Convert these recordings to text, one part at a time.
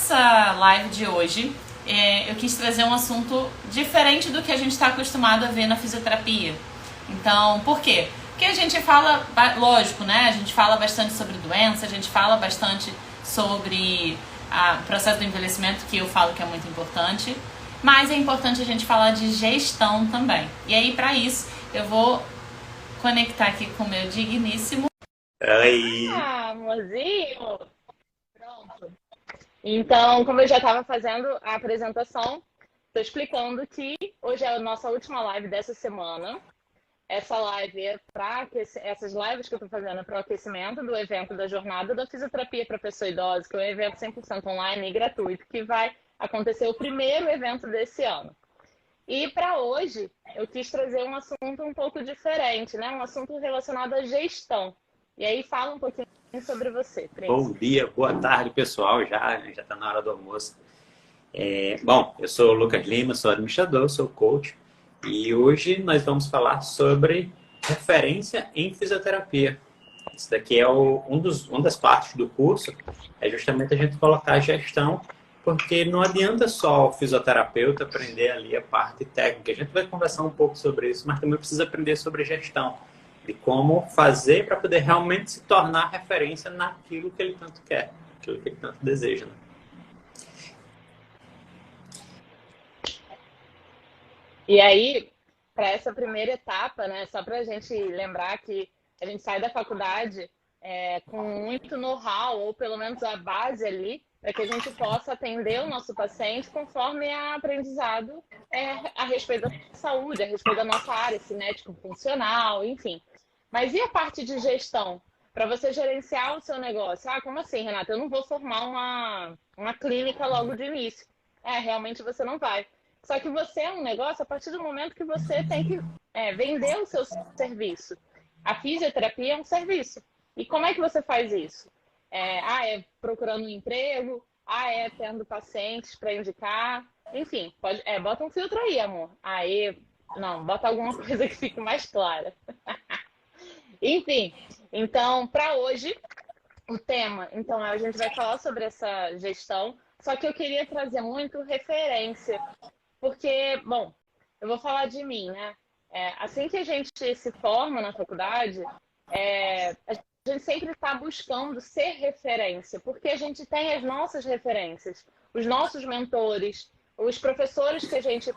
nessa live de hoje, eu quis trazer um assunto diferente do que a gente está acostumado a ver na fisioterapia. Então, por quê? Porque a gente fala, lógico, né? A gente fala bastante sobre doença, a gente fala bastante sobre o processo do envelhecimento, que eu falo que é muito importante, mas é importante a gente falar de gestão também. E aí, para isso, eu vou conectar aqui com o meu digníssimo. Oi! Amorzinho! Pronto. Então, como eu já estava fazendo a apresentação, estou explicando que hoje é a nossa última live dessa semana. Essa live é para essas lives que eu estou fazendo para o aquecimento do evento da Jornada da Fisioterapia para Pessoa Idosa, que é um evento 100% online e gratuito, que vai acontecer o primeiro evento desse ano. E para hoje, eu quis trazer um assunto um pouco diferente, né? Um assunto relacionado à gestão. E aí fala um pouquinho sobre você, Prince. Bom dia, boa tarde, pessoal. Já está na hora do almoço. Bom, eu sou o Lucas Lima, sou administrador, sou coach. E hoje nós vamos falar sobre referência em fisioterapia. Isso daqui é uma das partes do curso, é justamente a gente colocar a gestão, porque não adianta só o fisioterapeuta aprender ali a parte técnica. A gente vai conversar um pouco sobre isso, mas também precisa aprender sobre gestão, de como fazer para poder realmente se tornar referência naquilo que ele tanto quer, aquilo que ele tanto deseja, né? E aí, para essa primeira etapa, né, só para a gente lembrar que a gente sai da faculdade com muito know-how, ou pelo menos a base ali, para que a gente possa atender o nosso paciente conforme é aprendizado a respeito da saúde, a respeito da nossa área cinético-funcional, enfim. Mas e a parte de gestão? Para você gerenciar o seu negócio? Ah, como assim, Renata? Eu não vou formar uma clínica logo de início. Realmente você não vai. Só que você é um negócio a partir do momento que você tem que vender o seu serviço. A fisioterapia é um serviço. E como é que você faz isso? É procurando um emprego? É tendo pacientes para indicar? Enfim, bota um filtro aí, amor. Não, bota alguma coisa que fique mais clara. Enfim, então, para hoje, o tema, então, a gente vai falar sobre essa gestão, só que eu queria trazer muito referência, porque, bom, eu vou falar de mim, né? Assim que a gente se forma na faculdade, a gente sempre está buscando ser referência, porque a gente tem as nossas referências, os nossos mentores, os professores que a gente...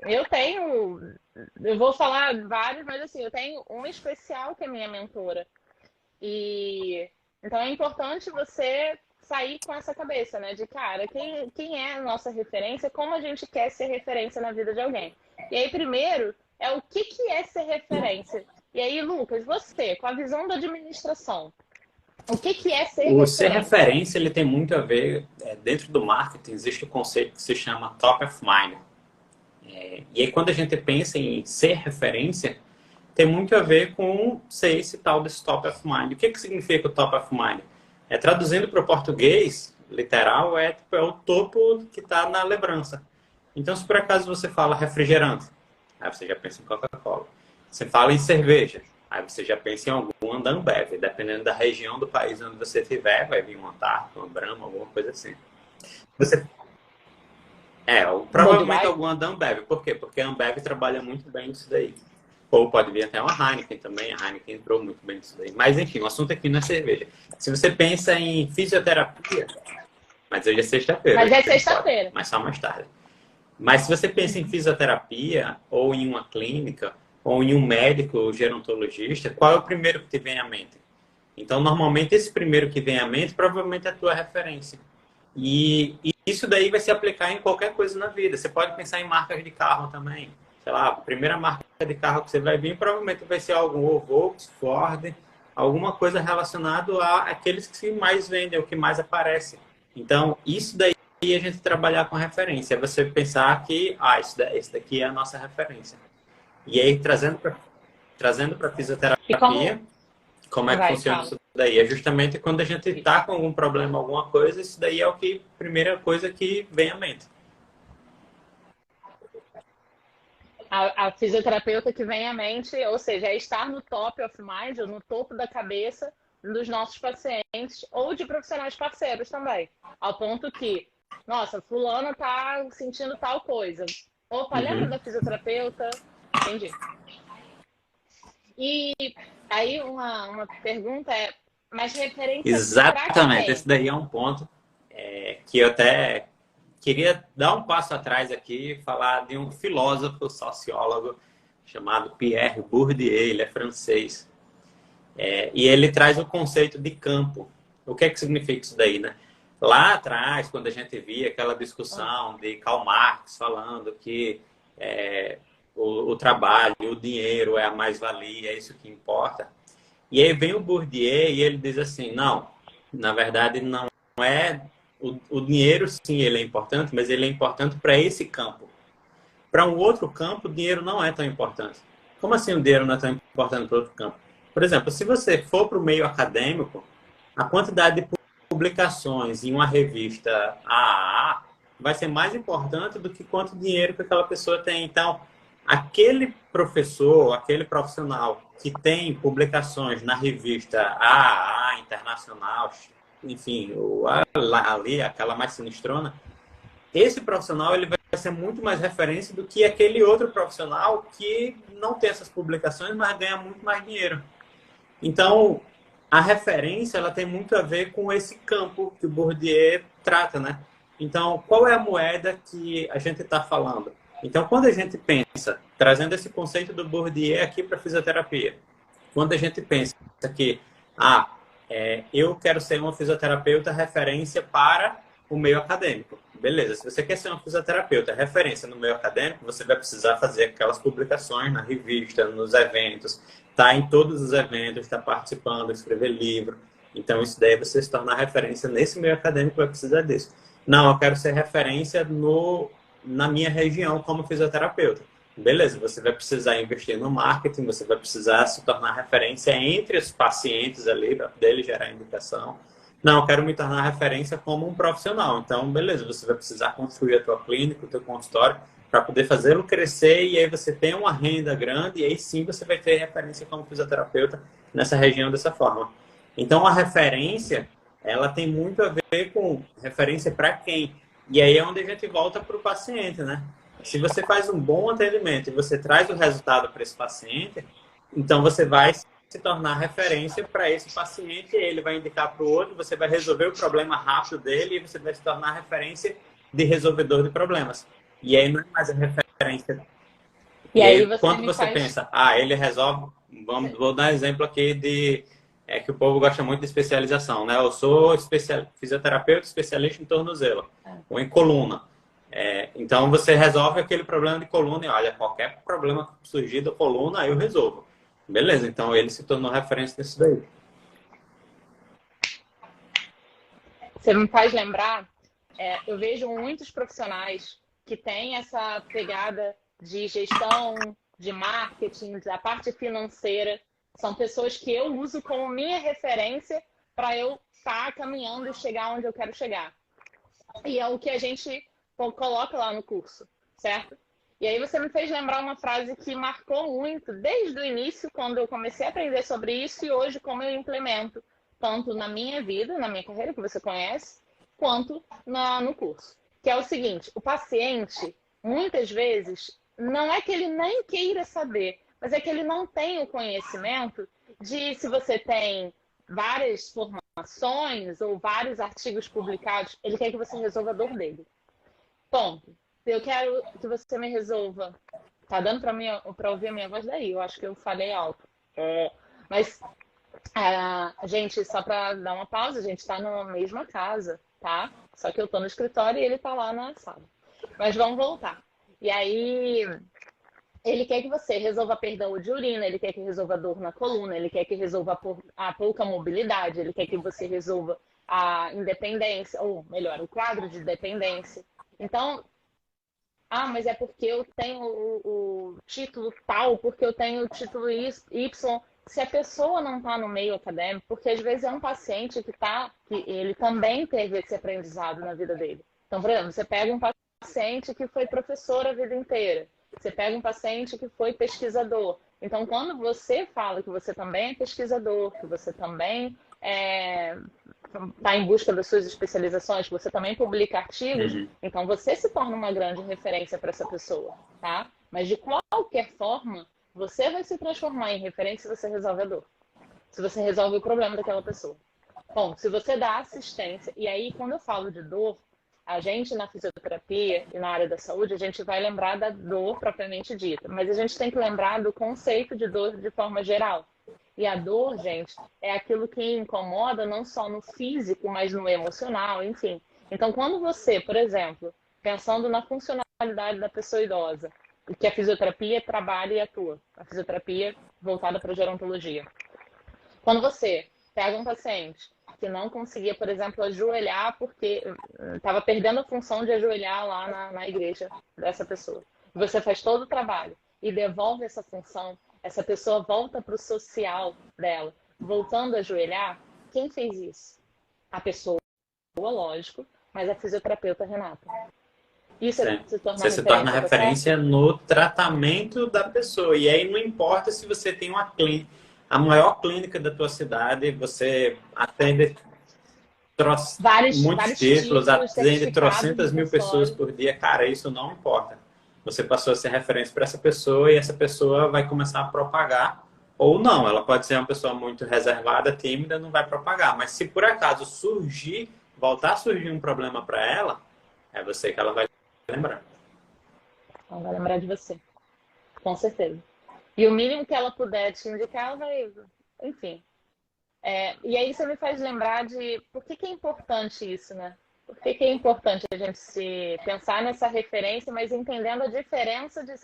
Eu vou falar vários, mas assim, eu tenho uma especial que é minha mentora. Então é importante você sair com essa cabeça, né? De cara, quem é a nossa referência, como a gente quer ser referência na vida de alguém. E aí, primeiro, o que é ser referência? E aí, Lucas, você, com a visão da administração, o que é ser referência? O ser referência, ele tem muito a ver, dentro do marketing, existe o conceito que se chama top of mind. E aí, quando a gente pensa em ser referência, tem muito a ver com ser esse tal desse top of mind. O que significa o top of mind? Traduzindo para o português, literal, é o topo que está na lembrança. Então, se por acaso você fala refrigerante, aí você já pensa em Coca-Cola. Você fala em cerveja, aí você já pensa em alguma da Ambev. Dependendo da região do país onde você estiver, vai vir uma Antártica, uma Brahma, alguma coisa assim. Você... provavelmente alguma da Ambev. Por quê? Porque a Ambev trabalha muito bem nisso daí. Ou pode vir até uma Heineken também. A Heineken entrou muito bem nisso daí. Mas, enfim, o assunto aqui não é cerveja. Se você pensa em fisioterapia... Mas hoje é sexta-feira. Mas é sexta-feira. Mas só mais tarde. Mas se você pensa em fisioterapia, ou em uma clínica, ou em um médico gerontologista, qual é o primeiro que te vem à mente? Então, normalmente, esse primeiro que vem à mente, provavelmente é a tua referência. E isso daí vai se aplicar em qualquer coisa na vida. Você pode pensar em marcas de carro também. Sei lá, a primeira marca de carro que você vai vir, provavelmente vai ser algum Volkswagen, Ford, alguma coisa relacionada àqueles que mais vendem, o que mais aparece. Então, isso daí a gente trabalhar com referência. É você pensar que, esse daqui é a nossa referência. E aí, trazendo para fisioterapia, como é que funciona isso daí? É justamente quando a gente está com algum problema, alguma coisa, isso daí é a primeira coisa que vem à mente. A fisioterapeuta que vem à mente, ou seja, é estar no top of mind, ou no topo da cabeça dos nossos pacientes ou de profissionais parceiros também. Ao ponto que Nossa, fulano tá sentindo tal coisa. Opa, lembra Uhum. da fisioterapeuta? Entendi. E aí uma pergunta é, mas referência para Exatamente, esse quem? daí é um ponto que eu até queria dar um passo atrás aqui e falar de um filósofo sociólogo chamado Pierre Bourdieu, ele é francês. E ele traz o conceito de campo. O que é que significa isso daí, né? Lá atrás, quando a gente via aquela discussão de Karl Marx falando que o trabalho, o dinheiro é a mais-valia, é isso que importa. E aí vem o Bourdieu e ele diz assim, não, na verdade não é o dinheiro, sim, ele é importante, mas ele é importante para esse campo. Para um outro campo, o dinheiro não é tão importante. Como assim o dinheiro não é tão importante para outro campo? Por exemplo, se você for para o meio acadêmico, a quantidade de publicações em uma revista AAA vai ser mais importante do que quanto dinheiro que aquela pessoa tem. Então, aquele professor, aquele profissional que tem publicações na revista AAA, internacional, enfim, ali, aquela mais sinistrona, esse profissional ele vai ser muito mais referência do que aquele outro profissional que não tem essas publicações, mas ganha muito mais dinheiro. Então, a referência ela tem muito a ver com esse campo que o Bourdieu trata, né? Então, qual é a moeda que a gente está falando? Então, quando a gente pensa, trazendo esse conceito do Bourdieu aqui para a fisioterapia, quando a gente pensa que, eu quero ser uma fisioterapeuta referência para o meio acadêmico. Beleza, se você quer ser uma fisioterapeuta referência no meio acadêmico, você vai precisar fazer aquelas publicações na revista, nos eventos, tá em todos os eventos, está participando, escrever livro. Então, isso daí você se tornar referência nesse meio acadêmico vai precisar disso. Não, eu quero ser referência na minha região como fisioterapeuta. Beleza, você vai precisar investir no marketing, você vai precisar se tornar referência entre os pacientes ali, para poder gerar indicação. Não, eu quero me tornar referência como um profissional. Então, beleza, você vai precisar construir a tua clínica, o teu consultório, para poder fazê-lo crescer e aí você tem uma renda grande e aí sim você vai ter referência como fisioterapeuta nessa região dessa forma. Então, a referência, ela tem muito a ver com referência para quem. E aí é onde a gente volta para o paciente, né? Se você faz um bom atendimento e você traz o resultado para esse paciente, então você vai se tornar referência para esse paciente, ele vai indicar para o outro, você vai resolver o problema rápido dele e você vai se tornar referência de resolvedor de problemas. E aí não é mais a referência. E E aí aí, você quando me você faz. pensa, ele resolve, vou dar um exemplo aqui que o povo gosta muito de especialização, né? Eu sou fisioterapeuta especialista em tornozelo ou em coluna. Então você resolve aquele problema de coluna e olha, qualquer problema que surgir da coluna, eu resolvo. Beleza, então ele se tornou referência nisso daí. Você me faz lembrar, eu vejo muitos profissionais que têm essa pegada de gestão, de marketing, da parte financeira. São pessoas que eu uso como minha referência para eu estar caminhando e chegar onde eu quero chegar. E é o que a gente coloca lá no curso, certo? E aí você me fez lembrar uma frase que marcou muito desde o início, quando eu comecei a aprender sobre isso, e hoje como eu implemento, tanto na minha vida, na minha carreira, que você conhece, quanto no curso. Que é o seguinte, o paciente, muitas vezes, não é que ele nem queira saber, mas é que ele não tem o conhecimento de se você tem várias formações ou vários artigos publicados, ele quer que você resolva a dor dele. Ponto. Eu quero que você me resolva. Tá dando para ouvir a minha voz daí? Eu acho que eu falei alto. Mas, gente, só para dar uma pausa, a gente está na mesma casa, tá? Só que eu tô no escritório e ele tá lá na sala. Mas vamos voltar. E aí, ele quer que você resolva a perda de urina, ele quer que resolva a dor na coluna, ele quer que resolva a pouca mobilidade, ele quer que você resolva a independência, ou melhor, o quadro de dependência. Então, mas é porque eu tenho o título tal, porque eu tenho o título Y. Se a pessoa não está no meio acadêmico, porque às vezes é um paciente que ele também teve esse aprendizado na vida dele. Então, por exemplo, você pega um paciente que foi professor a vida inteira. Você pega um paciente que foi pesquisador. Então, quando você fala que você também é pesquisador, que você também está em busca das suas especializações, você também publica artigos, então você se torna uma grande referência para essa pessoa, tá? Mas de qualquer forma, você vai se transformar em referência se você resolve a dor. Se você resolve o problema daquela pessoa. Bom, se você dá assistência, e aí quando eu falo de dor, a gente na fisioterapia e na área da saúde, a gente vai lembrar da dor propriamente dita, mas a gente tem que lembrar do conceito de dor de forma geral. E a dor, gente, é aquilo que incomoda não só no físico, mas no emocional, enfim. Então, quando você, por exemplo, pensando na funcionalidade da pessoa idosa, que a fisioterapia trabalha e atua, a fisioterapia voltada para a gerontologia. Quando você pega um paciente que não conseguia, por exemplo, ajoelhar porque estava perdendo a função de ajoelhar lá na igreja dessa pessoa. Você faz todo o trabalho e devolve essa função, essa pessoa volta para o social dela, voltando a ajoelhar. Quem fez isso? A pessoa, lógico, mas a fisioterapeuta Renata. Isso se torna você se torna referência no tratamento da pessoa. E aí não importa se você tem uma clínica, a maior clínica da tua cidade, você atende muitos títulos, atende trocentas mil pessoas por dia. Cara, isso não importa. Você passou a ser referência para essa pessoa e essa pessoa vai começar a propagar. Ou não, ela pode ser uma pessoa muito reservada, tímida, não vai propagar. Mas se por acaso voltar a surgir um problema para ela, é você que ela vai lembrar. Ela vai lembrar de você. Com certeza. E o mínimo que ela puder te indicar, ela vai... Enfim. E aí você me faz lembrar de... Por que é importante isso, né? Por que é importante a gente se pensar nessa referência, mas entendendo a diferença de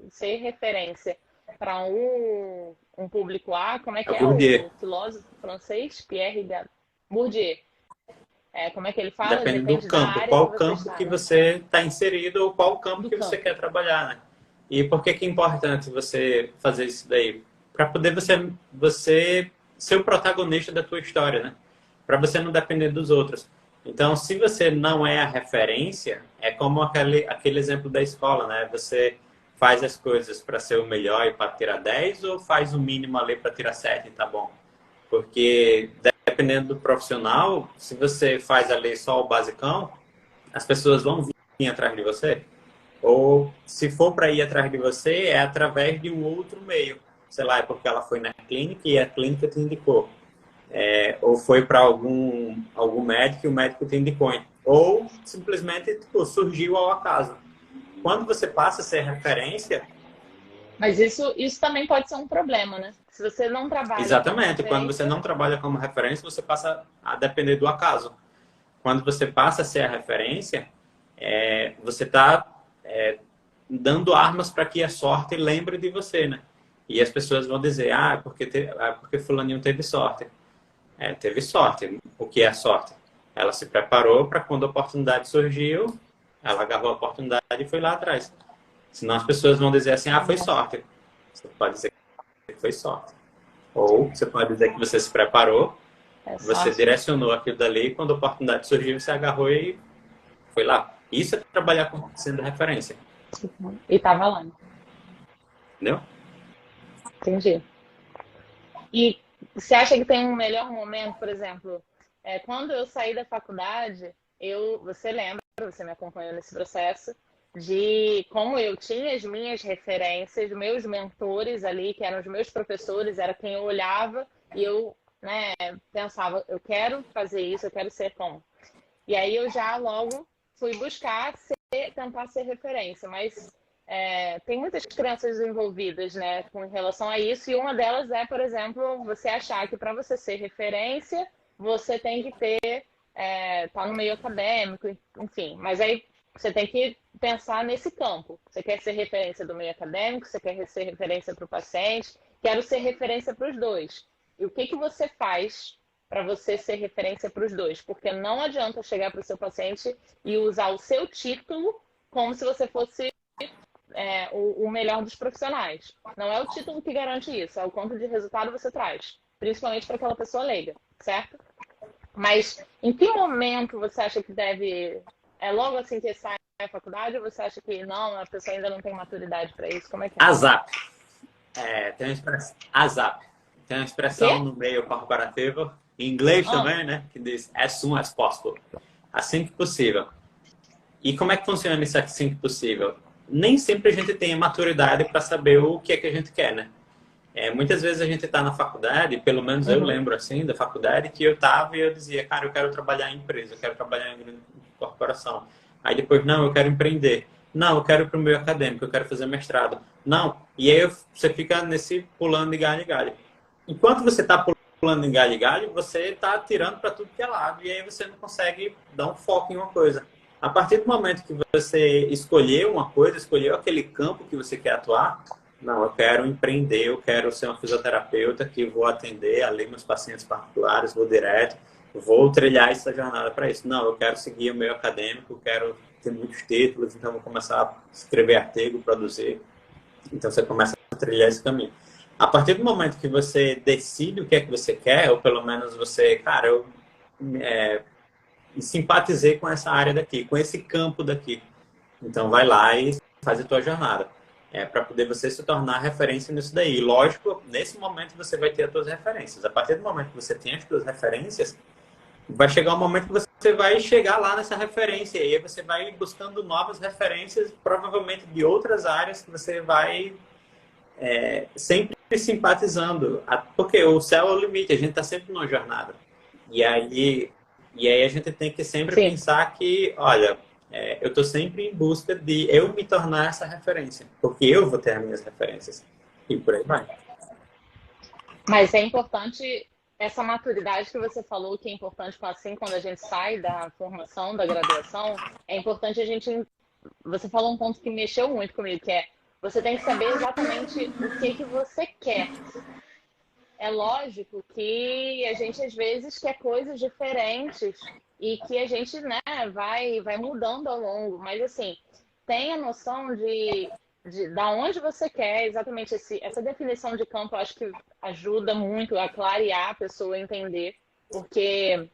ser referência para um público A, como é que é o filósofo francês, Pierre Bourdieu. Como é que ele fala? Depende do campo. Qual campo que você está inserido ou qual campo que você quer trabalhar, né? E por que é importante você fazer isso daí? Para poder você ser o protagonista da tua história, né? Para você não depender dos outros. Então, se você não é a referência, é como aquele exemplo da escola, né? Você faz as coisas para ser o melhor e para tirar 10 ou faz o mínimo ali para tirar 7 e tá bom? Porque dependendo do profissional, se você faz ali só o basicão, as pessoas vão vir atrás de você. Ou se for para ir atrás de você, é através de um outro meio. Sei lá, é porque ela foi na clínica e a clínica te indicou. Ou foi para algum médico e o médico te indicou. Ou simplesmente surgiu ao acaso. Quando você passa a ser referência... Mas isso também pode ser um problema, né? Se você não trabalha... Exatamente. Quando você não trabalha como referência, você passa a depender do acaso. Quando você passa a ser a referência, você está dando armas para que a sorte lembre de você, né? E as pessoas vão dizer, porque fulaninho teve sorte. Teve sorte. O que é a sorte? Ela se preparou para quando a oportunidade surgiu, ela agarrou a oportunidade e foi lá atrás. Senão as pessoas vão dizer assim, foi sorte. Você pode dizer que foi sorte. Ou você pode dizer que você se preparou, você direcionou aquilo dali e quando a oportunidade surgiu, você agarrou e foi lá. Isso é trabalhar sendo referência. E tá valendo. Entendeu? Entendi. E você acha que tem um melhor momento, por exemplo, quando eu saí da faculdade, você lembra, você me acompanhou nesse processo, de como eu tinha as minhas referências, meus mentores ali, que eram os meus professores, era quem eu olhava e eu pensava, eu quero fazer isso, eu quero ser como. E aí eu já logo fui buscar tentar ser referência, mas tem muitas crenças envolvidas, né, com relação a isso, e uma delas é, por exemplo, você achar que para você ser referência, você tem que ter, tá no meio acadêmico, enfim, mas aí você tem que pensar nesse campo. Você quer ser referência do meio acadêmico, você quer ser referência para o paciente, quero ser referência para os dois. E o que você faz para você ser referência para os dois? Porque não adianta chegar para o seu paciente e usar o seu título como se você fosse o melhor dos profissionais. Não é o título que garante isso, é o quanto de resultado você traz. Principalmente para aquela pessoa leiga, certo? Mas em que momento você acha que deve... logo assim que sai da faculdade ou você acha que não, a pessoa ainda não tem maturidade para isso? Como é que é? ASAP. Tem uma expressão no meio corporativo, em inglês também, né? Que diz as soon as possible. Assim que possível. E como é que funciona isso assim que possível? Nem sempre a gente tem a maturidade para saber o que é que a gente quer, né? Muitas vezes a gente está na faculdade, pelo menos eu lembro assim da faculdade, que eu estava e eu dizia, cara, eu quero trabalhar em empresa, eu quero trabalhar em grande corporação. Aí depois, não, eu quero empreender. Não, eu quero ir para o meio acadêmico, eu quero fazer mestrado. Não, e aí você fica nesse pulando de galho em galho. Enquanto você está pulando em galho em galho, você está tirando para tudo que é lado, e aí você não consegue dar um foco em uma coisa. A partir do momento que você escolheu uma coisa, escolheu aquele campo que você quer atuar, não, eu quero empreender, eu quero ser uma fisioterapeuta que vou atender ali meus pacientes particulares, vou direto, vou trilhar essa jornada para isso. Não, eu quero seguir o meio acadêmico, quero ter muitos títulos, então vou começar a escrever artigo, produzir. Então você começa a trilhar esse caminho. A partir do momento que você decide o que é que você quer, ou pelo menos você, cara, eu simpatizei com essa área daqui, com esse campo daqui. Então vai lá e faz a tua jornada. Para poder você se tornar referência nisso daí. Lógico, nesse momento você vai ter as tuas referências. A partir do momento que você tem as tuas referências, vai chegar um momento que você vai chegar lá nessa referência. E aí você vai buscando novas referências, provavelmente de outras áreas que você vai sempre simpatizando. Porque o céu é o limite, a gente está sempre numa jornada. E aí a gente tem que sempre pensar que, olha, eu estou sempre em busca de eu me tornar essa referência, porque eu vou ter as minhas referências. E por aí vai. Mas é importante essa maturidade que você falou, que é importante assim quando a gente sai da formação, da graduação, é importante a gente... Você falou um ponto que mexeu muito comigo, que é você tem que saber exatamente o que você quer. É lógico que a gente às vezes quer coisas diferentes e que a gente, né, vai mudando ao longo, mas assim, tenha noção de da onde você quer, exatamente essa definição de campo, eu acho que ajuda muito a clarear a pessoa a entender, porque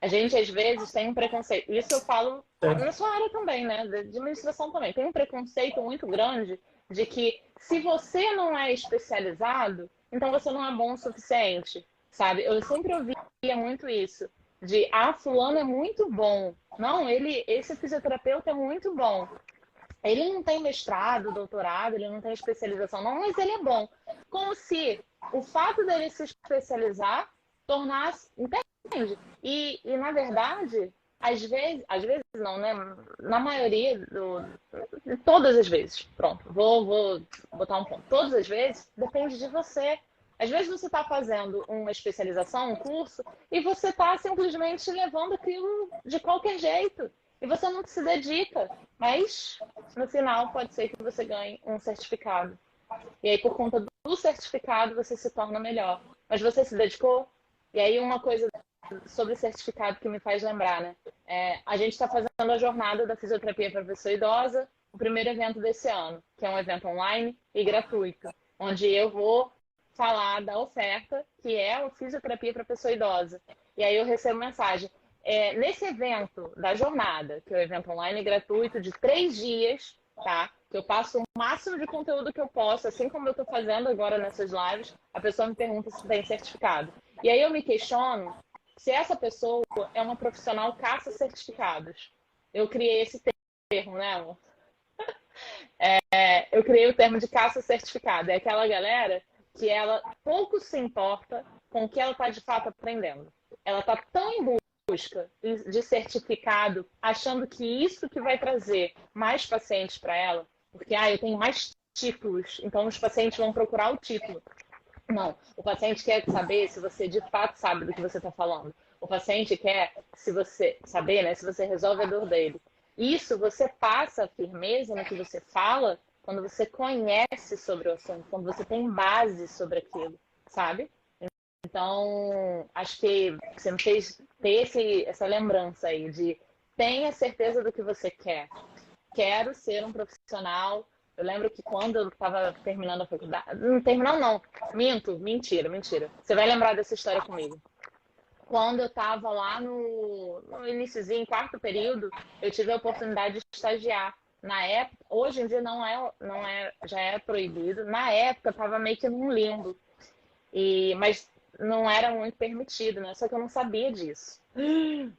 a gente às vezes tem um preconceito, isso eu falo na sua área também, né, de administração também, tem um preconceito muito grande de que se você não é especializado, então você não é bom o suficiente, sabe? Eu sempre ouvia muito isso, de fulano é muito bom. Não, esse fisioterapeuta é muito bom. Ele não tem mestrado, doutorado, ele não tem especialização, não, mas ele é bom. Como se o fato dele se especializar tornasse... Entende? E na verdade, às vezes não, né? Na maioria todas as vezes, pronto, vou botar um ponto. Todas as vezes depende de você. Às vezes você está fazendo uma especialização, um curso, e você está simplesmente levando aquilo de qualquer jeito. E você não se dedica. Mas, no final, pode ser que você ganhe um certificado. E aí, por conta do certificado, você se torna melhor. Mas você se dedicou? E aí, uma coisa sobre certificado que me faz lembrar, né? A gente está fazendo a jornada da fisioterapia para pessoa idosa, o primeiro evento desse ano, que é um evento online e gratuito, onde eu vou falar da oferta, que é o fisioterapia para pessoa idosa. E aí eu recebo mensagem. Nesse evento da jornada, que é o evento online gratuito de 3 dias, tá? Que eu passo o máximo de conteúdo que eu posso, assim como eu estou fazendo agora nessas lives, a pessoa me pergunta se tem certificado. E aí eu me questiono se essa pessoa é uma profissional caça certificados. Eu criei esse termo, né, amor? Eu criei o termo de caça certificado. É aquela galera que ela pouco se importa com o que ela está de fato aprendendo. Ela está tão em busca de certificado, achando que isso que vai trazer mais pacientes para ela, porque eu tenho mais títulos, então os pacientes vão procurar o título. Não, o paciente quer saber se você de fato sabe do que você está falando. O paciente quer saber, né, se você resolve a dor dele. Isso você passa a firmeza no que você fala quando você conhece sobre o assunto, quando você tem base sobre aquilo, sabe? Então, acho que você me fez ter essa lembrança aí de tenha certeza do que você quer. Quero ser um profissional. Eu lembro que quando eu estava terminando a faculdade... Não terminando, não. Mentira. Você vai lembrar dessa história comigo. Quando eu estava lá no iniciozinho, 4º período, eu tive a oportunidade de estagiar. Na época, hoje em dia já é proibido. Na época, estava meio que num limbo. Mas não era muito permitido, né? Só que eu não sabia disso.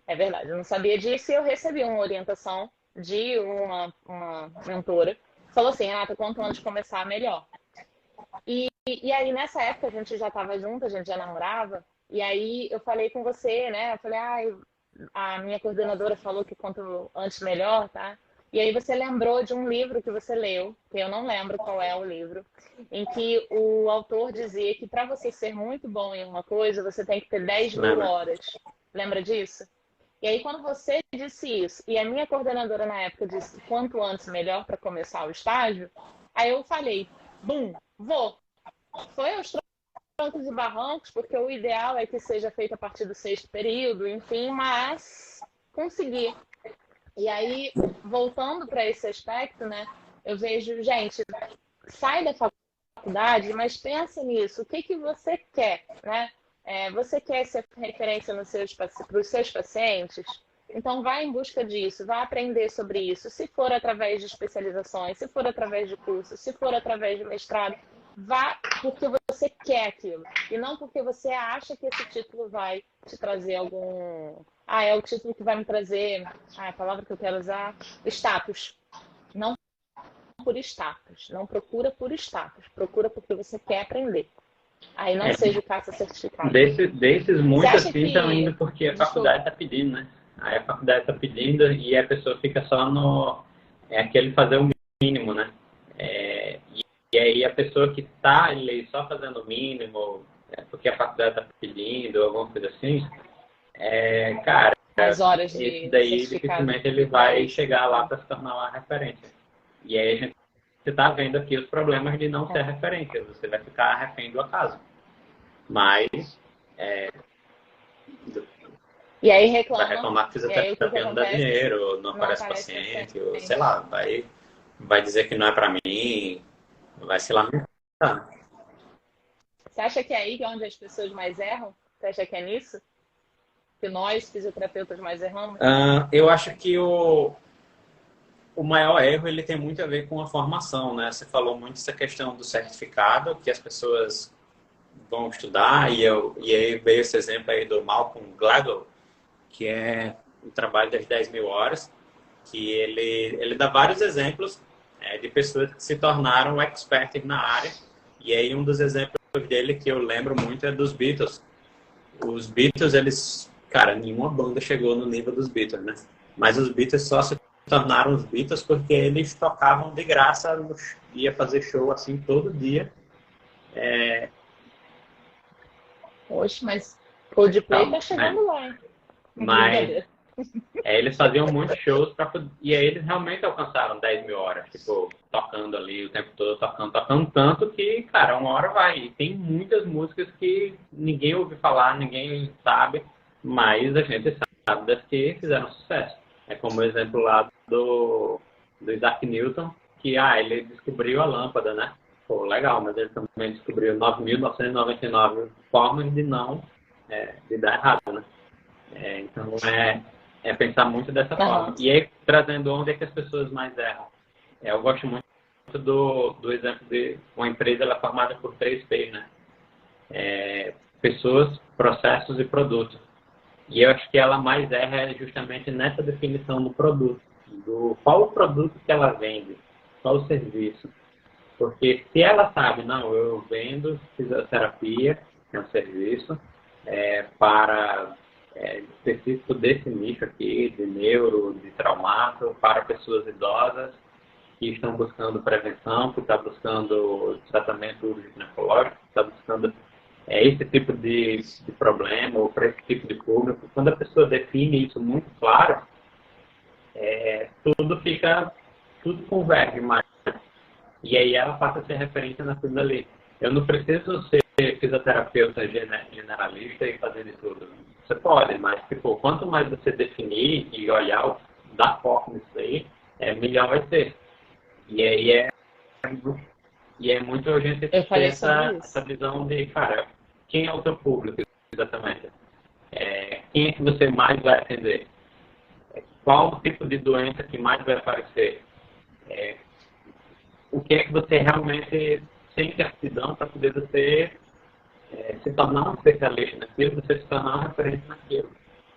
É verdade, eu não sabia disso e eu recebi uma orientação de uma mentora. Falou assim, Renata, quanto antes de começar, melhor. E aí, nessa época, a gente já estava junto, a gente já namorava. E aí, eu falei com você, né? Eu falei, a minha coordenadora falou que quanto antes, melhor, tá? E aí, você lembrou de um livro que você leu, que eu não lembro qual é o livro, em que o autor dizia que para você ser muito bom em uma coisa, você tem que ter 10.000 horas. Lembra disso? E aí, quando você disse isso, e a minha coordenadora na época disse que quanto antes melhor para começar o estágio, aí eu falei, bum, vou. Foi aos trancos e barrancos, porque o ideal é que seja feito a partir do 6º período, enfim, mas consegui. E aí, voltando para esse aspecto, né, eu vejo, gente, sai da faculdade, mas pensa nisso, o que que você quer, né? Você quer ser referência para os seus pacientes? Então, vai em busca disso, vai aprender sobre isso. Se for através de especializações, se for através de cursos, se for através de mestrado, vá porque você quer aquilo. E não porque você acha que esse título vai te trazer algum... é o título que vai me trazer... a palavra que eu quero usar... status. Não por status. Não procura por status. Procura porque você quer aprender. Aí não seja o caça certificado. Desses muitos assim estão indo porque a Desculpa. faculdade está pedindo, né? Aí a faculdade está pedindo e a pessoa fica só no... aquele fazer o mínimo, né? E aí a pessoa que está ali só fazendo o mínimo, porque a faculdade está pedindo, alguma coisa assim, cara, as horas esse daí dificilmente ele vai chegar lá para se tornar uma referência. E aí a gente está vendo aqui os problemas de não ser referência, você vai ficar refém do acaso. Mas... E aí reclama, vai reclamar que fisioterapia não dá dinheiro, não aparece paciente, ou sei lá, vai dizer que não é para mim, vai se lamentar. Você acha que é aí que é onde as pessoas mais erram? Você acha que é nisso? Que nós, fisioterapeutas, mais erramos? Eu acho que o maior erro ele tem muito a ver com a formação, né? Você falou muito essa questão do certificado, que as pessoas vão estudar, e aí veio esse exemplo aí do Malcolm Gladwell, que é o trabalho das 10.000 horas, que ele dá vários exemplos de pessoas que se tornaram experts na área. E aí um dos exemplos dele que eu lembro muito é dos Beatles. Os Beatles, eles... Cara, nenhuma banda chegou no nível dos Beatles, né? Mas os Beatles só se tornaram os Beatles porque eles tocavam de graça, ia fazer show assim todo dia. Oxe, mas Coldplay tá chegando lá, hein? Mas eles faziam muitos shows e aí eles realmente alcançaram 10.000 horas, tipo, tocando ali o tempo todo, tocando tanto que, cara, uma hora vai. E tem muitas músicas que ninguém ouve falar, ninguém sabe, mas a gente sabe das que fizeram sucesso. É como o exemplo lá do Isaac Newton, que ele descobriu a lâmpada, né? Pô, legal, mas ele também descobriu 9.999 formas de dar errado, né? Então, pensar muito dessa forma. E aí, trazendo onde é que as pessoas mais erram. Eu gosto muito do exemplo de uma empresa ela é formada por 3 P's, né? Pessoas, processos e produtos. E eu acho que ela mais erra justamente nessa definição do produto. Qual o produto que ela vende, qual o serviço. Porque se ela sabe, não, eu vendo fisioterapia, é um serviço, para... específico desse nicho aqui, de neuro, de traumato, para pessoas idosas que estão buscando prevenção, que estão buscando tratamento ginecológico, que estão buscando esse tipo de problema, ou para esse tipo de público. Quando a pessoa define isso muito claro, tudo converge mais. E aí ela passa a ser referência naquilo ali. Eu não preciso ser fisioterapeuta generalista e fazer de tudo. Você pode, mas tipo, quanto mais você definir e olhar, dar foco nisso aí, melhor vai ser. E aí é muito a gente ter essa visão de, cara, quem é o teu público exatamente? Quem é que você mais vai atender? Qual o tipo de doença que mais vai aparecer? O que é que você realmente sente aptidão para poder você se tornar um especialista naquilo, você se tornar um referente naquilo.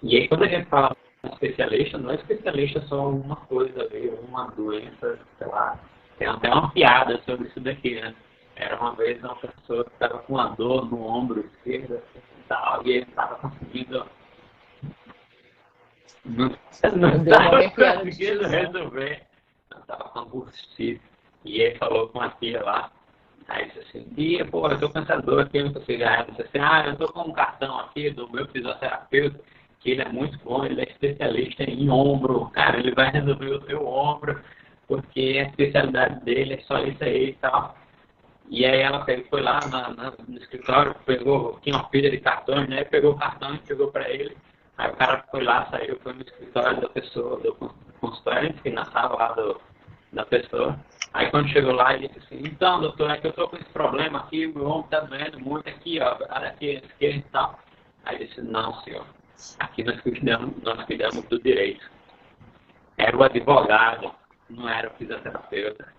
E aí, quando a gente fala especialista, não é especialista só uma coisa, uma doença, sei lá. Tem até uma piada sobre isso daqui, né? Era uma vez uma pessoa que estava com uma dor no ombro esquerdo e tal, e ele estava conseguindo. Não estava conseguindo resolver. Não estava com bursite. E ele falou com a tia lá. Aí disse assim, tia, pô, eu tô com essa dor aqui, eu não consigo. Aí disse assim, eu tô com um cartão aqui do meu fisioterapeuta, que ele é muito bom, ele é especialista em ombro. Cara, ele vai resolver o seu ombro, porque a especialidade dele é só isso aí e tal. E aí ela foi lá no escritório, tinha uma pilha de cartões, né? Pegou o cartão e pegou para ele. Aí o cara foi lá, saiu, foi no escritório da pessoa, do consultório, enfim, na sala lá da pessoa. Aí quando chegou lá, ele disse assim, então, doutor, é que eu tô com esse problema aqui, o meu ombro tá doendo muito aqui, ó, aqui, esquerda e tal. Aí ele disse, não, senhor, aqui nós cuidamos do direito. Era o advogado, não era o fisioterapeuta.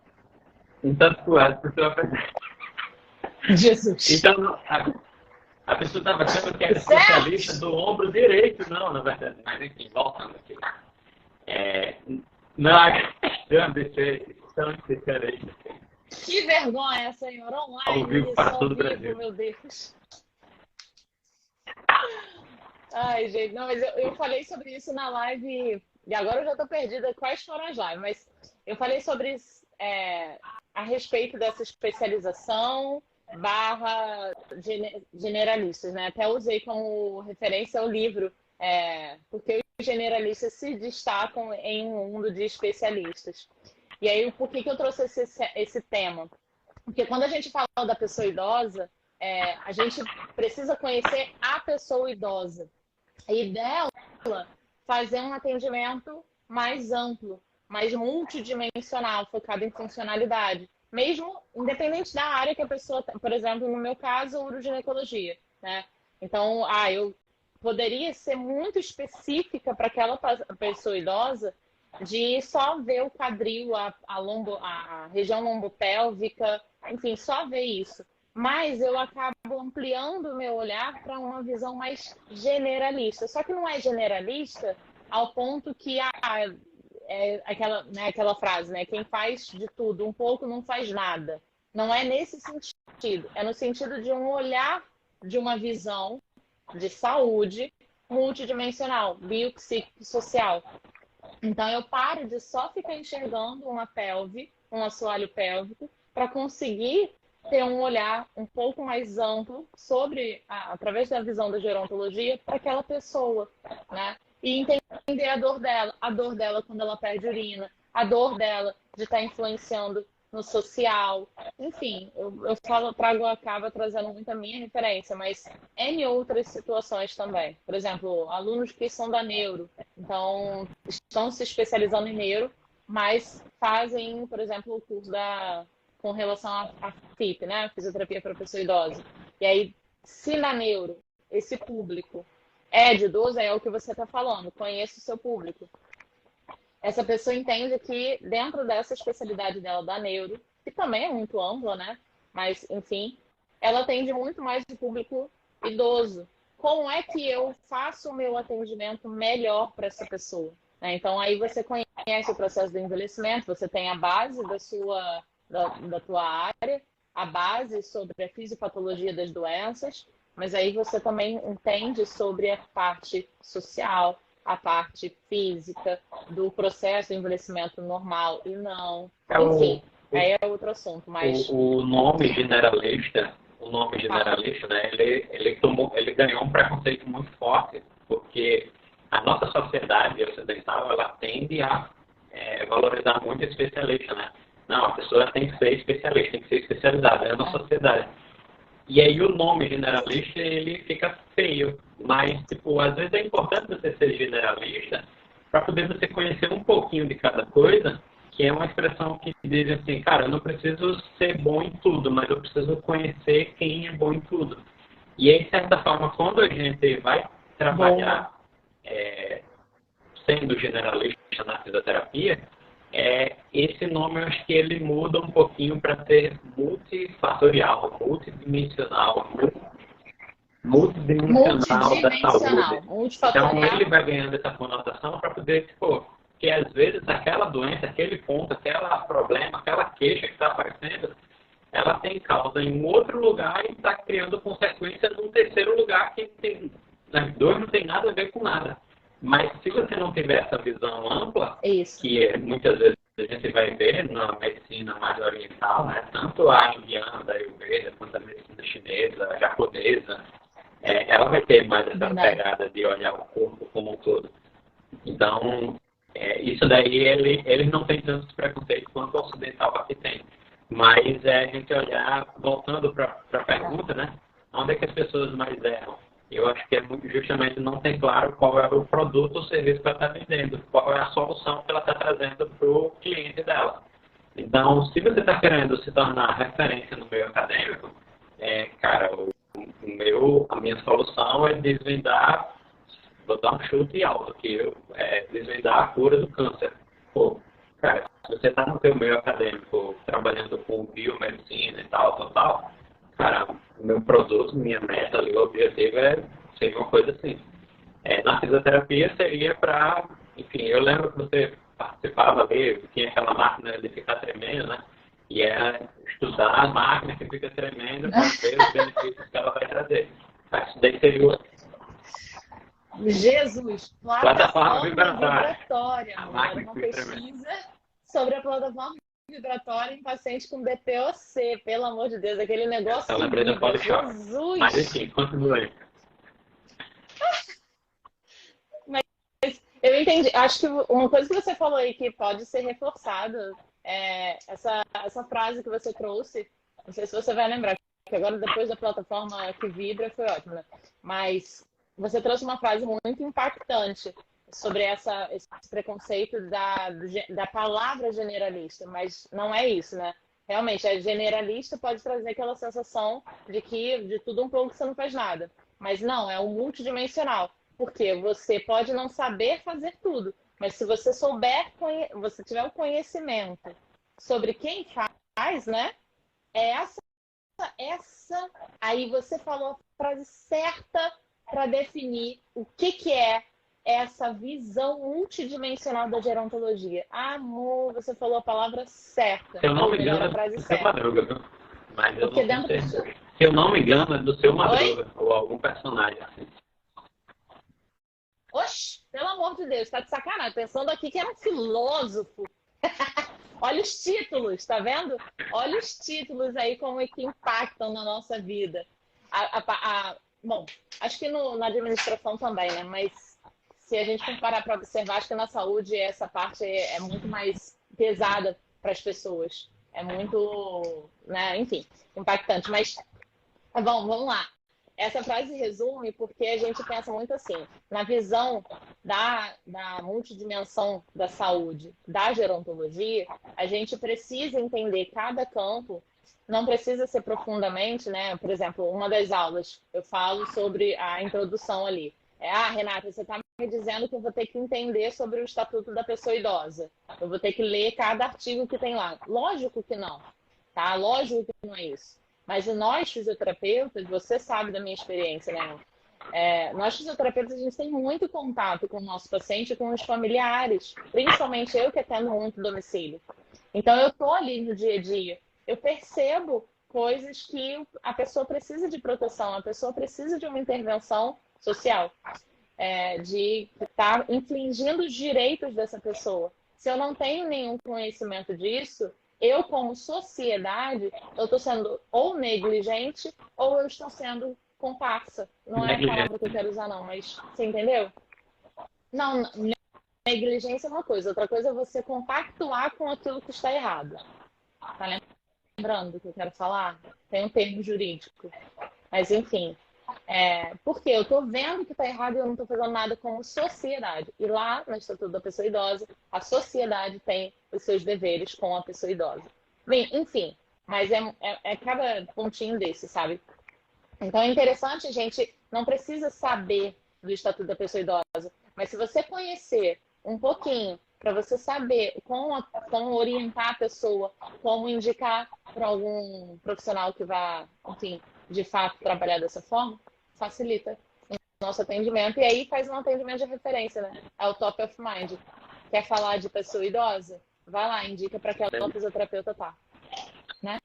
Então, a pessoa... Jesus! Então, a pessoa estava achando que era especialista do ombro direito, não, na verdade. Mas, enfim, voltando aqui. Não há questão de ser tão especialista. Que vergonha, senhor, online. Ao vivo para todo o Brasil. Meu Deus. Ai, gente, não, mas eu falei sobre isso na live, e agora eu já tô perdida quais foram as lives, mas eu falei sobre a respeito dessa especialização / generalistas, né? Até usei como referência o livro, porque os generalistas se destacam em um mundo de especialistas. E aí, por que eu trouxe esse tema? Porque quando a gente fala da pessoa idosa, a gente precisa conhecer a pessoa idosa e dela fazer um atendimento mais amplo, mais multidimensional, focado em funcionalidade. Mesmo independente da área que a pessoa, por exemplo, no meu caso, uroginecologia, né? Então, eu poderia ser muito específica para aquela pessoa idosa de só ver o quadril, a região lombopélvica, enfim, só ver isso. Mas eu acabo ampliando o meu olhar para uma visão mais generalista. Só que não é generalista ao ponto que aquela frase, né? Quem faz de tudo um pouco não faz nada. Não é nesse sentido. É no sentido de um olhar, de uma visão de saúde multidimensional, biopsicossocial. Então eu paro de só ficar enxergando uma pelve, um assoalho pélvico, para conseguir ter um olhar um pouco mais amplo através da visão da gerontologia para aquela pessoa, né? E entender a dor dela quando ela perde urina, a dor dela de estar influenciando no social. Enfim, eu acaba trazendo muito a minha referência, mas em outras situações também. Por exemplo, alunos que são da neuro, então estão se especializando em neuro, mas fazem, por exemplo, o curso com relação à FIP, né? Fisioterapia para pessoa idosa. E aí, se na neuro, esse público é de idoso, é o que você está falando, conheça o seu público. Essa pessoa entende que dentro dessa especialidade dela da neuro, que também é muito ampla, né? Mas, enfim, ela atende muito mais o público idoso. Como é que eu faço o meu atendimento melhor para essa pessoa? Então, aí você conhece o processo do envelhecimento, você tem a base da tua área, a base sobre a fisiopatologia das doenças, mas aí você também entende sobre a parte social, a parte física, do processo de envelhecimento normal e não. Enfim, aí é outro assunto. Mas o nome generalista, né, ele ganhou um preconceito muito forte, porque a nossa sociedade ocidental, ela tende a valorizar muito especialista, né? Não, a pessoa tem que ser especialista, tem que ser especializada, é na sociedade. E aí o nome generalista, ele fica feio. Mas, às vezes é importante você ser generalista para poder você conhecer um pouquinho de cada coisa, que é uma expressão que diz assim, cara, eu não preciso ser bom em tudo, mas eu preciso conhecer quem é bom em tudo. E aí, de certa forma, quando a gente vai trabalhar sendo generalista na fisioterapia, esse nome eu acho que ele muda um pouquinho para ser multifatorial, multidimensional, multidimensional da saúde. Então, Multifatorial. ele vai ganhando essa conotação para poder, tipo, que às vezes aquela doença, aquele ponto, aquele problema, aquela queixa que está aparecendo, ela tem causa em um outro lugar e está criando consequência num terceiro lugar que tem, as dois não tem nada a ver com nada. Mas se você não tiver essa visão ampla, que muitas vezes a gente vai ver na medicina mais oriental, né? Tanto a indiana, da Ayurveda, quanto a medicina chinesa, a japonesa, ela vai ter mais essa pegada de olhar o corpo como um todo. Então, isso daí, eles não têm tantos preconceitos quanto o ocidental aqui tem. Mas a gente olhar, voltando para a pergunta, né? Onde é que as pessoas mais erram? Eu acho que justamente não tem claro qual é o produto ou serviço que ela está vendendo, qual é a solução que ela está trazendo para o cliente dela. Então, se você está querendo se tornar referência no meio acadêmico, cara, a minha solução é desvendar, vou dar um chute alto aqui, desvendar a cura do câncer. Pô, cara, se você está no seu meio acadêmico, trabalhando com biomedicina e tal, cara, o meu produto, minha meta ali, o objetivo seria uma coisa assim. Na fisioterapia seria para, enfim, eu lembro que você participava ali, tinha aquela máquina de ficar tremendo, né? E estudar a máquina que fica tremendo para ver os benefícios que ela vai trazer. Isso daí seria Jesus, plataforma vibratória. A máquina uma pesquisa sobre a plataforma vibratória em pacientes com DPOC, pelo amor de Deus, aquele negócio. Eu lembrei da Polishop. Jesus! Mas enfim, continua aí. Eu entendi. Acho que uma coisa que você falou aí que pode ser reforçada é essa frase que você trouxe. Não sei se você vai lembrar, que agora depois da plataforma que vibra foi ótimo, né? Mas você trouxe uma frase muito impactante sobre esse preconceito da palavra generalista, mas não é isso, né? Realmente, a generalista pode trazer aquela sensação de que de tudo um pouco você não faz nada. Mas não, é o multidimensional. Porque você pode não saber fazer tudo, mas se você você tiver o conhecimento sobre quem faz, né? Aí você falou a frase certa para definir o que é essa visão multidimensional da gerontologia. Amor, você falou a palavra certa. Se eu não me engano, é do seu Madruga, viu? Mas eu não sei. Se eu não me engano, é do seu Madruga, ou algum personagem assim. Oxe, pelo amor de Deus, tá de sacanagem. Pensando aqui que era um filósofo. Olha os títulos, tá vendo? Olha os títulos aí como é que impactam na nossa vida. Bom, acho que na administração também, né? Mas se a gente comparar para observar, acho que na saúde essa parte é muito mais pesada para as pessoas. É muito, né? Enfim, impactante. Mas, bom, vamos lá. Essa frase resume porque a gente pensa muito assim, na visão da multidimensão da saúde, da gerontologia, a gente precisa entender cada campo, não precisa ser profundamente, né? Por exemplo, uma das aulas, eu falo sobre a introdução ali. Renata, você está me dizendo que eu vou ter que entender sobre o Estatuto da Pessoa Idosa. Eu vou ter que ler cada artigo que tem lá. Lógico que não, tá? Lógico que não é isso. Mas nós, fisioterapeutas, você sabe da minha experiência, né? Nós, fisioterapeutas, a gente tem muito contato com o nosso paciente e com os familiares. Principalmente eu que atendo muito domicílio. Então, eu estou ali no dia a dia. Eu percebo coisas que a pessoa precisa de proteção, a pessoa precisa de uma intervenção social. De estar infringindo os direitos dessa pessoa. Se eu não tenho nenhum conhecimento disso, eu, como sociedade, eu estou sendo ou negligente ou eu estou sendo comparsa. Não é a palavra que eu quero usar, não, mas você entendeu? Não, negligência é uma coisa. Outra coisa é você compactuar com aquilo que está errado. Tá lembrando do que eu quero falar? Tem um termo jurídico. Mas, enfim. Porque eu estou vendo que está errado e eu não estou fazendo nada como sociedade. E lá, no Estatuto da Pessoa Idosa, a sociedade tem os seus deveres com a pessoa idosa. Bem, enfim, mas é cada pontinho desse, sabe? Então é interessante, a gente não precisa saber do Estatuto da Pessoa Idosa, mas se você conhecer um pouquinho, para você saber como orientar a pessoa, como indicar para algum profissional que vá, enfim, de fato trabalhar dessa forma, facilita o nosso atendimento. E aí faz um atendimento de referência, né? É o top of mind. Quer falar de pessoa idosa? Vai lá, indica para aquela fisioterapeuta tá, né?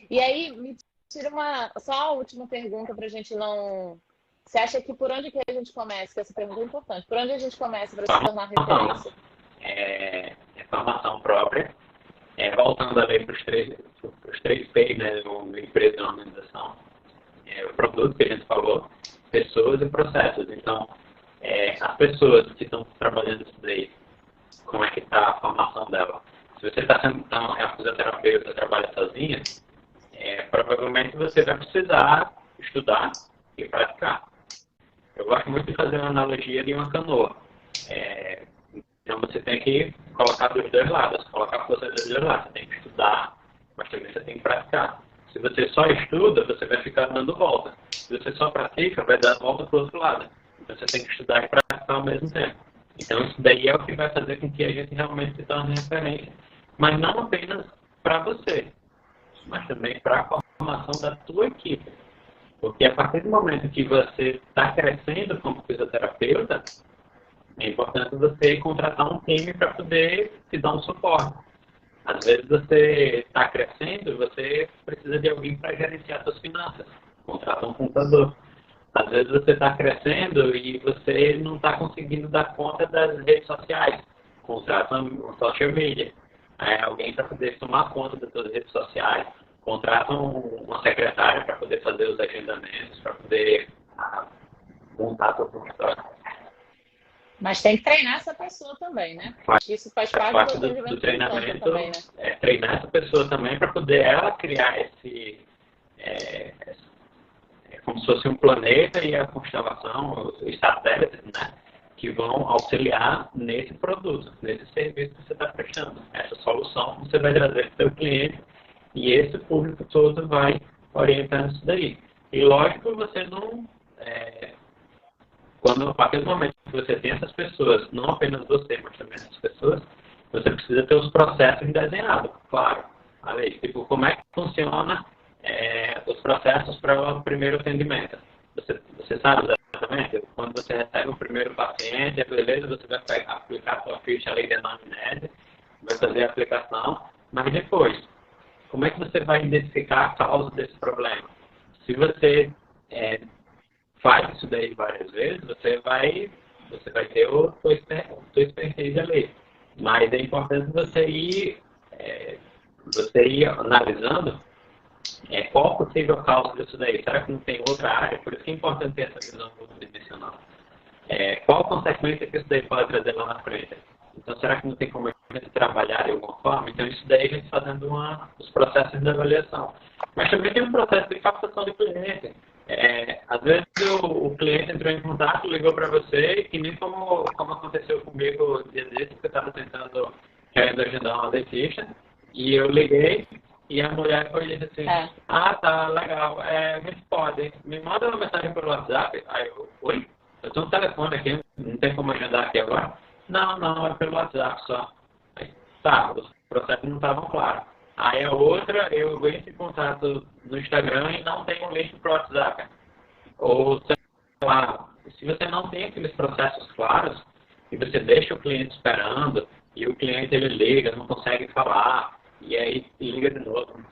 E aí, me tira só a última pergunta para a gente não... Você acha que por onde que a gente começa? Que essa pergunta é importante. Por onde a gente começa para se tornar referência? Formação própria. Voltando ali para os três P's, né, no empresa e organização. O produto que a gente falou, pessoas e processos. Então, as pessoas que estão trabalhando isso daí, como é que está a formação dela? Se você está sendo a fisioterapeuta trabalha sozinha, provavelmente você vai precisar estudar e praticar. Eu gosto muito de fazer uma analogia de uma canoa. Então você tem que colocar dos dois lados, colocar a força dos dois lados. Você tem que estudar, mas também você tem que praticar. Se você só estuda, você vai ficar dando volta. Se você só pratica, vai dar volta para o outro lado. Então você tem que estudar e praticar ao mesmo tempo. Então isso daí é o que vai fazer com que a gente realmente se torne referência. Mas não apenas para você, mas também para a formação da tua equipe. Porque a partir do momento que você está crescendo como fisioterapeuta, é importante você contratar um time para poder te dar um suporte. Às vezes você está crescendo e você precisa de alguém para gerenciar suas finanças. Contrata um contador. Às vezes você está crescendo e você não está conseguindo dar conta das redes sociais. Contrata um social media. Alguém para poder tomar conta das suas redes sociais. Contrata uma secretária para poder fazer os agendamentos, para poder montar a sua consultório. Mas tem que treinar essa pessoa também, né? Isso faz parte do treinamento também, né? Treinar essa pessoa também para poder ela criar esse... como se fosse um planeta e a constelação, os satélites, né? Que vão auxiliar nesse produto, nesse serviço que você está prestando. Essa solução que você vai trazer para o seu cliente e esse público todo vai orientando isso daí. E lógico, você não... a partir do momento que você tem essas pessoas, não apenas você, mas também essas pessoas, você precisa ter os processos desenhados, claro. Ali, tipo, como é que funciona os processos para o primeiro atendimento? Você sabe exatamente? Quando você recebe o primeiro paciente, beleza, você vai aplicar a sua ficha ali de anamnese, vai fazer a aplicação, mas depois, como é que você vai identificar a causa desse problema? Se você faz isso daí várias vezes, você vai ter o tua expertise ali. Mas é importante você ir analisando qual a possível causa disso daí. Será que não tem outra área? Por isso que é importante ter essa visão multidimensional. Qual a consequência que isso daí pode trazer lá na frente? Então, será que não tem como a gente trabalhar de alguma forma? Então, isso daí a gente fazendo os processos de avaliação. Mas também tem um processo de captação de cliente. Às vezes o cliente entrou em contato, ligou para você, e nem como aconteceu comigo um dia desses, que eu estava querendo agendar uma dentista, e eu liguei, e a mulher foi e disse assim, tá, legal, a gente pode, me manda uma mensagem pelo WhatsApp. Aí eu, oi? Eu tenho um telefone aqui, não tem como agendar aqui agora? Não, é pelo WhatsApp só. Aí, tá, os processos não estavam claros. Aí a outra, eu entro em contato no Instagram e não tem um link para o WhatsApp. Ou, sei lá, se você não tem aqueles processos claros, e você deixa o cliente esperando, e o cliente ele liga, não consegue falar, e aí liga de novo,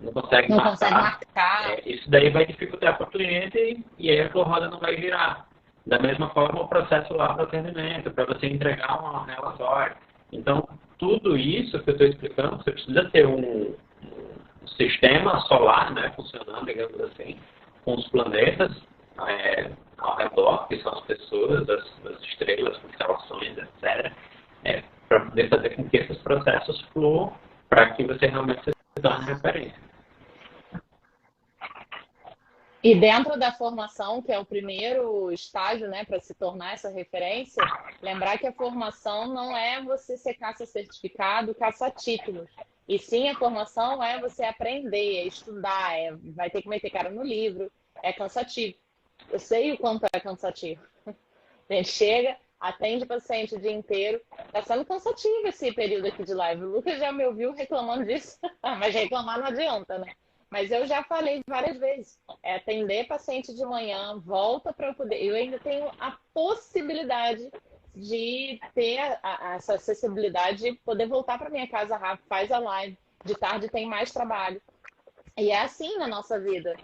não consegue marcar. Isso daí vai dificultar para o cliente e aí a tua roda não vai virar. Da mesma forma, o processo lá do atendimento, para você entregar um relatório. Então, tudo isso que eu estou explicando, você precisa ter um sistema solar, né, funcionando, digamos assim, com os planetas ao redor, que são as pessoas, as estrelas, constelações, etc., para poder fazer com que esses processos fluam para que você realmente se torne referência. E dentro da formação, que é o primeiro estágio, né, para se tornar essa referência, lembrar que a formação não é você ser caça-certificado, caça-títulos. E sim, a formação é você aprender, estudar, vai ter que meter cara no livro, é cansativo. Eu sei o quanto é cansativo. A gente chega, atende paciente o dia inteiro, está sendo cansativo esse período aqui de live. O Lucas já me ouviu reclamando disso, mas reclamar não adianta, né? Mas eu já falei várias vezes, atender paciente de manhã, volta para eu poder. Eu ainda tenho a possibilidade de ter essa acessibilidade, poder voltar para minha casa rápido, faz a live, de tarde tem mais trabalho. E é assim na nossa vida,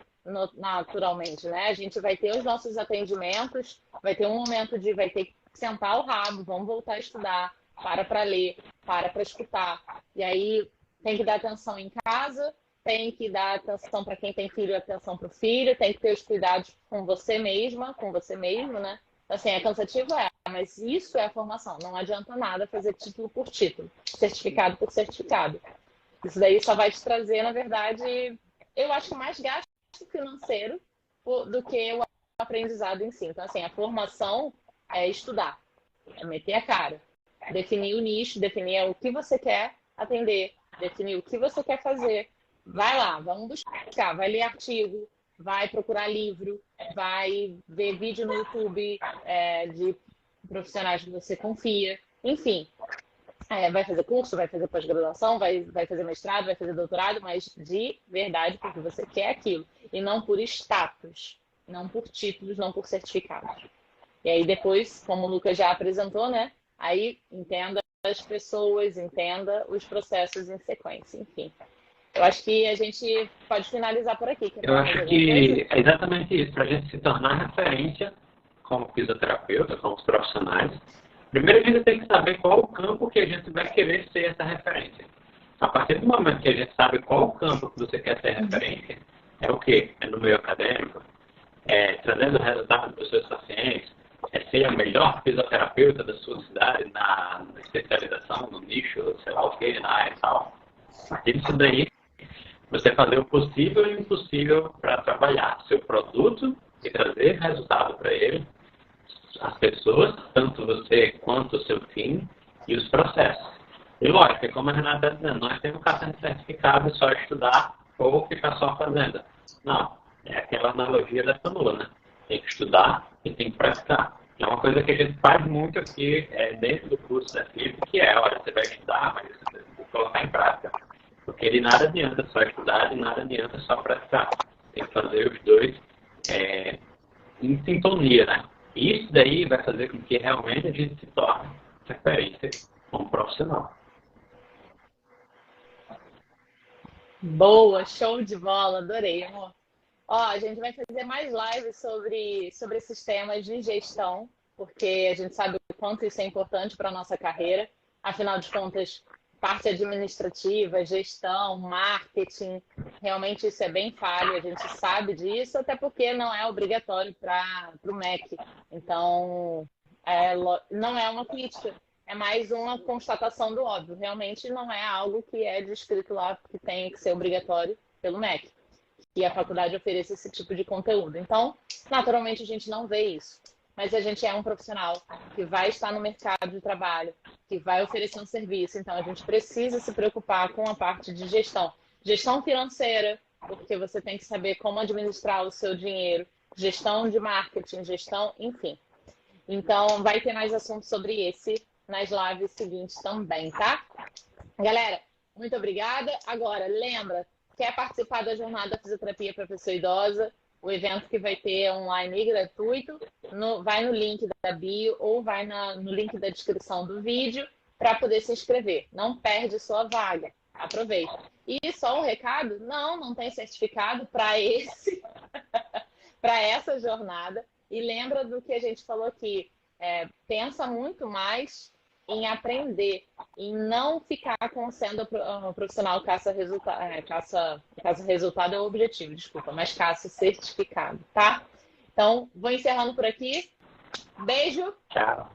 naturalmente, né? A gente vai ter os nossos atendimentos, vai ter um momento vai ter que sentar o rabo, vamos voltar a estudar, para ler, para escutar. E aí tem que dar atenção em casa, tem que dar atenção para quem tem filho, atenção para o filho, tem que ter os cuidados com você mesma, com você mesmo, né? Assim, é cansativo, mas isso é a formação. Não adianta nada fazer título por título, certificado por certificado. Isso daí só vai te trazer, na verdade, eu acho que mais gasto financeiro do que o aprendizado em si. Então, assim, a formação é estudar, é meter a cara, definir o nicho, definir o que você quer atender, definir o que você quer fazer. Vai lá, vamos buscar, vai ler artigo, vai procurar livro, vai ver vídeo no YouTube de profissionais que você confia, enfim. Vai fazer curso, vai fazer pós-graduação, vai fazer mestrado, vai fazer doutorado, mas de verdade, porque você quer aquilo. E não por status, não por títulos, não por certificados. E aí depois, como o Lucas já apresentou, né? Aí entenda as pessoas, entenda os processos em sequência, enfim. Eu acho que a gente pode finalizar por aqui. Eu acho que é exatamente isso, para a gente se tornar referência como fisioterapeuta, como os profissionais. Primeiro, a gente tem que saber qual o campo que a gente vai querer ser essa referência. A partir do momento que a gente sabe qual o campo que você quer ser referência, é o quê? É no meio acadêmico, trazendo resultados para os seus pacientes, ser a melhor fisioterapeuta da sua cidade na especialização, no nicho, sei lá o quê, na área e tal. A partir disso daí, você fazer o possível e o impossível para trabalhar seu produto e trazer resultado para ele, as pessoas, tanto você quanto o seu time e os processos. E lógico, é como a Renata está dizendo, nós temos que estar certificado só estudar ou ficar só fazendo. Não, é aquela analogia da canoa, né? Tem que estudar e tem que praticar. É uma coisa que a gente faz muito aqui dentro do curso da FIP, que olha, você vai estudar, mas você tem que colocar em prática. Porque de nada adianta só estudar, de nada adianta só praticar. Tem que fazer os dois em sintonia, né? Isso daí vai fazer com que realmente a gente se torne referência como profissional. Boa, show de bola, adorei, amor. Ó, a gente vai fazer mais lives sobre esses temas de gestão, porque a gente sabe o quanto isso é importante para a nossa carreira. Afinal de contas, parte administrativa, gestão, marketing, realmente isso é bem falho, a gente sabe disso, até porque não é obrigatório para o MEC. Então, não é uma crítica, é mais uma constatação do óbvio. Realmente não é algo que é descrito lá que tem que ser obrigatório pelo MEC, que a faculdade ofereça esse tipo de conteúdo. Então, naturalmente, a gente não vê isso. Mas a gente é um profissional que vai estar no mercado de trabalho, que vai oferecer um serviço. Então, a gente precisa se preocupar com a parte de gestão. Gestão financeira, porque você tem que saber como administrar o seu dinheiro. Gestão de marketing, gestão, enfim. Então, vai ter mais assuntos sobre esse nas lives seguintes também, tá? Galera, muito obrigada. Agora, lembra, quer participar da Jornada Fisioterapia para Pessoa Idosa? O evento que vai ter online e gratuito, vai no link da bio ou vai no link da descrição do vídeo para poder se inscrever. Não perde sua vaga. Aproveita. E só um recado, não tem certificado para para essa jornada. E lembra do que a gente falou aqui. Pensa muito mais em aprender, em não ficar sendo um profissional caça resultado. Caça resultado é o objetivo, desculpa, mas caça certificado, tá? Então, vou encerrando por aqui. Beijo. Tchau.